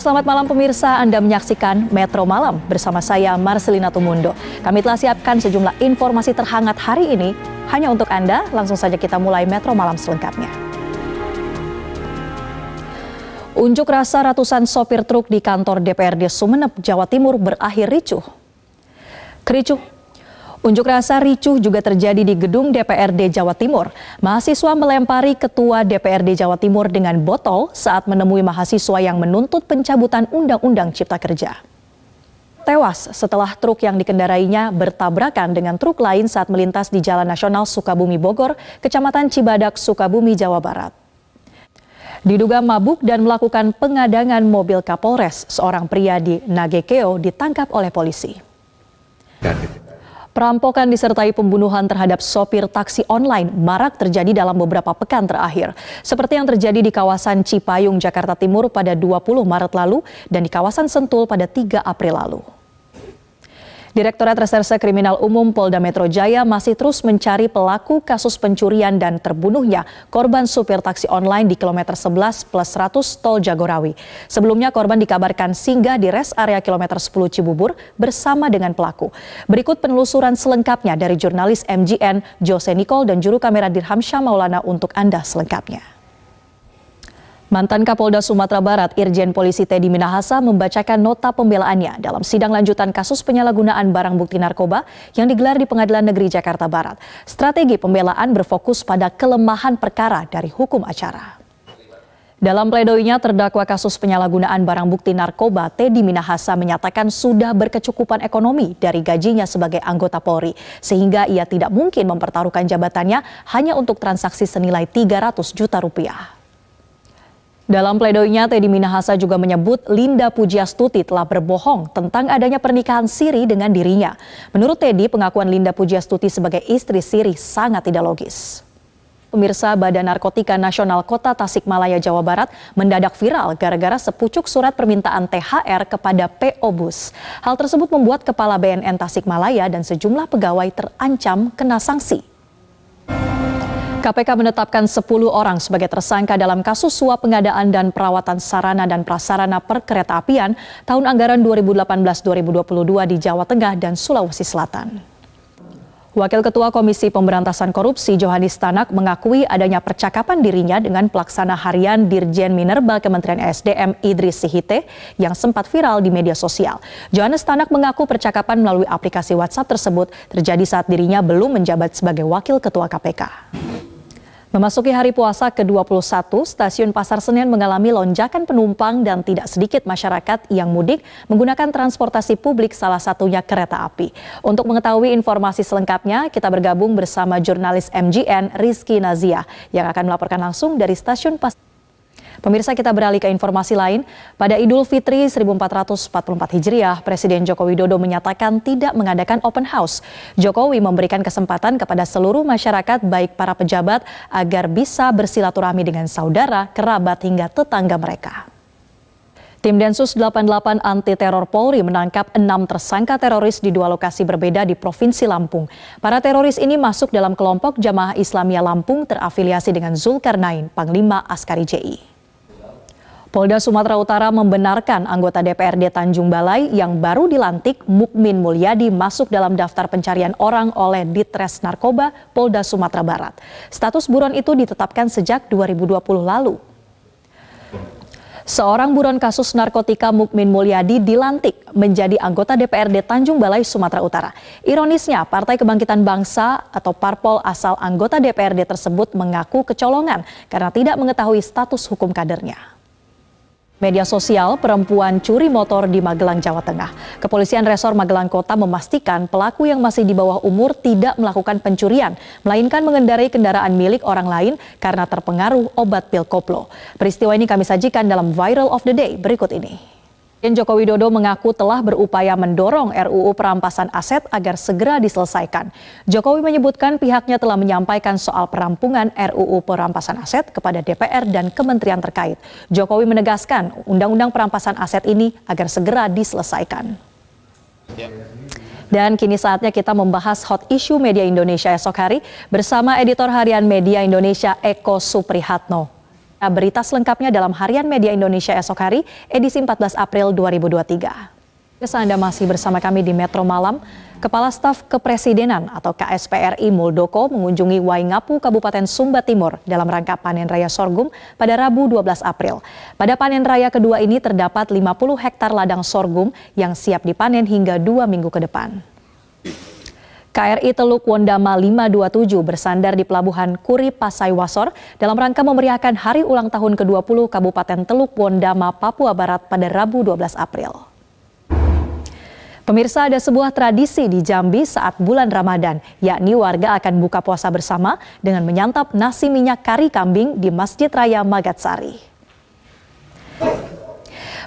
Selamat malam pemirsa, Anda menyaksikan Metro Malam bersama saya Marcelina Tumundo. Kami telah siapkan sejumlah informasi terhangat hari ini hanya untuk Anda. Langsung saja kita mulai Metro Malam selengkapnya. Unjuk rasa ratusan sopir truk di kantor DPRD Sumeneb, Jawa Timur berakhir ricuh. Unjuk rasa ricuh juga terjadi di gedung DPRD Jawa Timur. Mahasiswa melempari ketua DPRD Jawa Timur dengan botol saat menemui mahasiswa yang menuntut pencabutan Undang-Undang Cipta Kerja. Tewas setelah truk yang dikendarainya bertabrakan dengan truk lain saat melintas di Jalan Nasional Sukabumi Bogor, Kecamatan Cibadak, Sukabumi, Jawa Barat. Diduga mabuk dan melakukan pengadangan mobil Kapolres, seorang pria di Nagekeo ditangkap oleh polisi. Perampokan disertai pembunuhan terhadap sopir taksi online marak terjadi dalam beberapa pekan terakhir. Seperti yang terjadi di kawasan Cipayung, Jakarta Timur pada 20 Maret lalu dan di kawasan Sentul pada 3 April lalu. Direktorat Reserse Kriminal Umum Polda Metro Jaya masih terus mencari pelaku kasus pencurian dan terbunuhnya korban supir taksi online di kilometer 11+100 Tol Jagorawi. Sebelumnya korban dikabarkan singgah di res area kilometer 10 Cibubur bersama dengan pelaku. Berikut penelusuran selengkapnya dari jurnalis MGN Jose Nicole dan juru kamera Dirhamsyah Maulana untuk Anda selengkapnya. Mantan Kapolda Sumatera Barat Irjen Polisi Teddy Minahasa membacakan nota pembelaannya dalam sidang lanjutan kasus penyalahgunaan barang bukti narkoba yang digelar di Pengadilan Negeri Jakarta Barat. Strategi pembelaan berfokus pada kelemahan perkara dari hukum acara. Dalam pledoinya, terdakwa kasus penyalahgunaan barang bukti narkoba Teddy Minahasa menyatakan sudah berkecukupan ekonomi dari gajinya sebagai anggota Polri, sehingga ia tidak mungkin mempertaruhkan jabatannya hanya untuk transaksi senilai 300 juta rupiah. Dalam pledoinya, Teddy Minahasa juga menyebut Linda Pujiastuti telah berbohong tentang adanya pernikahan siri dengan dirinya. Menurut Teddy, pengakuan Linda Pujiastuti sebagai istri siri sangat tidak logis. Pemirsa, Badan Narkotika Nasional Kota Tasikmalaya, Jawa Barat mendadak viral gara-gara sepucuk surat permintaan THR kepada PO Bus. Hal tersebut membuat Kepala BNN Tasikmalaya dan sejumlah pegawai terancam kena sanksi. KPK menetapkan 10 orang sebagai tersangka dalam kasus suap pengadaan dan perawatan sarana dan prasarana perkeretaapian tahun anggaran 2018-2022 di Jawa Tengah dan Sulawesi Selatan. Wakil Ketua Komisi Pemberantasan Korupsi Johanis Tanak mengakui adanya percakapan dirinya dengan pelaksana harian Dirjen Minerba Kementerian SDM Idris Sihite yang sempat viral di media sosial. Johanis Tanak mengaku percakapan melalui aplikasi WhatsApp tersebut terjadi saat dirinya belum menjabat sebagai Wakil Ketua KPK. Memasuki hari puasa ke-21, stasiun Pasar Senen mengalami lonjakan penumpang dan tidak sedikit masyarakat yang mudik menggunakan transportasi publik, salah satunya kereta api. Untuk mengetahui informasi selengkapnya, kita bergabung bersama jurnalis MGN Rizky Nazia yang akan melaporkan langsung dari stasiun Pasar. Pemirsa, kita beralih ke informasi lain. Pada Idul Fitri 1444 Hijriah, Presiden Joko Widodo menyatakan tidak mengadakan open house. Jokowi memberikan kesempatan kepada seluruh masyarakat, baik para pejabat, agar bisa bersilaturahmi dengan saudara, kerabat, hingga tetangga mereka. Tim Densus 88 Anti Teror Polri menangkap 6 tersangka teroris di 2 lokasi berbeda di Provinsi Lampung. Para teroris ini masuk dalam kelompok Jamaah Islamiyah Lampung terafiliasi dengan Zulkarnain, Panglima Askari JI. Polda Sumatera Utara membenarkan anggota DPRD Tanjung Balai yang baru dilantik Mukmin Mulyadi masuk dalam daftar pencarian orang oleh Ditres Narkoba Polda Sumatera Barat. Status buron itu ditetapkan sejak 2020 lalu. Seorang buron kasus narkotika Mukmin Mulyadi dilantik menjadi anggota DPRD Tanjung Balai, Sumatera Utara. Ironisnya, Partai Kebangkitan Bangsa atau Parpol asal anggota DPRD tersebut mengaku kecolongan karena tidak mengetahui status hukum kadernya. Media sosial perempuan curi motor di Magelang, Jawa Tengah. Kepolisian Resor Magelang Kota memastikan pelaku yang masih di bawah umur tidak melakukan pencurian, melainkan mengendarai kendaraan milik orang lain karena terpengaruh obat pil koplo. Peristiwa ini kami sajikan dalam Viral of the Day berikut ini. Presiden Joko Widodo mengaku telah berupaya mendorong RUU perampasan aset agar segera diselesaikan. Jokowi menyebutkan pihaknya telah menyampaikan soal perampungan RUU perampasan aset kepada DPR dan kementerian terkait. Jokowi menegaskan undang-undang perampasan aset ini agar segera diselesaikan. Dan kini saatnya kita membahas hot issue media Indonesia esok hari bersama editor harian Media Indonesia Eko Suprihatno. Berita selengkapnya dalam Harian Media Indonesia esok hari, edisi 14 April 2023. Anda masih bersama kami di Metro Malam. Kepala Staf Kepresidenan atau KSPRI Muldoko mengunjungi Waingapu, Kabupaten Sumba Timur dalam rangka panen raya sorghum pada Rabu 12 April. Pada panen raya kedua ini terdapat 50 hektar ladang sorghum yang siap dipanen hingga 2 minggu ke depan. KRI Teluk Wondama 527 bersandar di Pelabuhan Kuri Pasai Wasor dalam rangka memeriahkan Hari Ulang Tahun ke-20 Kabupaten Teluk Wondama, Papua Barat pada Rabu 12 April. Pemirsa, ada sebuah tradisi di Jambi saat bulan Ramadan, yakni warga akan buka puasa bersama dengan menyantap nasi minyak kari kambing di Masjid Raya Magatsari.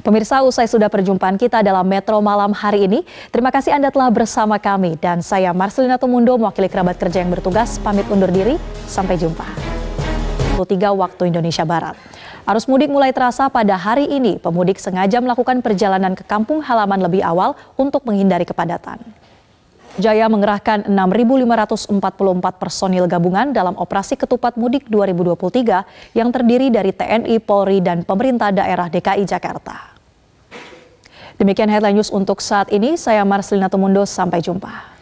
Pemirsa, usai sudah perjumpaan kita dalam Metro Malam hari ini. Terima kasih Anda telah bersama kami dan saya Marcelina Tumundo mewakili kerabat kerja yang bertugas pamit undur diri. Sampai jumpa. 3 waktu Indonesia Barat. Arus mudik mulai terasa pada hari ini. Pemudik sengaja melakukan perjalanan ke kampung halaman lebih awal untuk menghindari kepadatan. Jaya mengerahkan 6.544 personil gabungan dalam operasi Ketupat Mudik 2023 yang terdiri dari TNI, Polri, dan pemerintah daerah DKI Jakarta. Demikian headline news untuk saat ini. Saya Marcelina Tumundo, sampai jumpa.